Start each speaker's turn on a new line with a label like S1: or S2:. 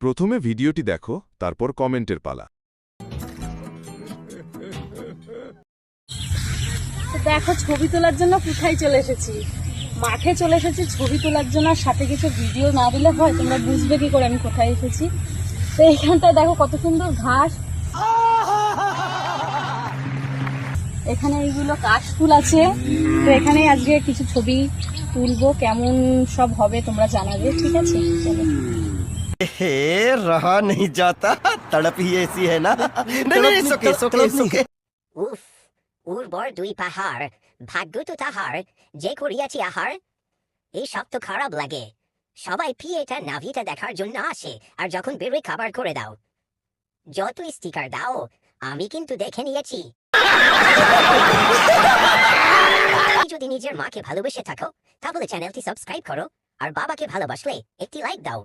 S1: প্রথমে ভিডিওটি দেখো, তারপর কমেন্টের পালা।
S2: তো দেখো ছবি তোলার জন্য কোথায় চলে এসেছি, মাঠে চলে এসেছি ছবি তোলার জন্য। আর সাথে কিছু ভিডিও না দিলে হয়, তোমরা বুঝবে কি করে আমি কোথায় এসেছি। তো এইখানটায় দেখো কত সুন্দর ঘাস, এখানে এইগুলো কাশফুল আছে। তো এখানে আজকে কিছু ছবি তুলবো, কেমন সব হবে তোমরা জানাবে, ঠিক আছে? চলো।
S3: हे रहा नहीं जाता, तड़प ही ऐसी है ना। नहीं सोके
S4: উফ, উর্বর দুই পাহাড়, ভাগ্য তো তাহার যে করিয়াছি আহার। এই সব তো খারাপ লাগে। সবাই পিয়েটা নাভিটা দেখার জন্য আসে, আর যখন বেরোয় খাবার করে দাও। যত স্টিকার দাও আমি কিন্তু দেখে নিয়েছি। তুমি যদি নিজের মাকে ভালোবেসে থাকো তাহলে চ্যানেলটি সাবস্ক্রাইব করো, আর বাবাকে ভালোবাসলে একটি লাইক দাও।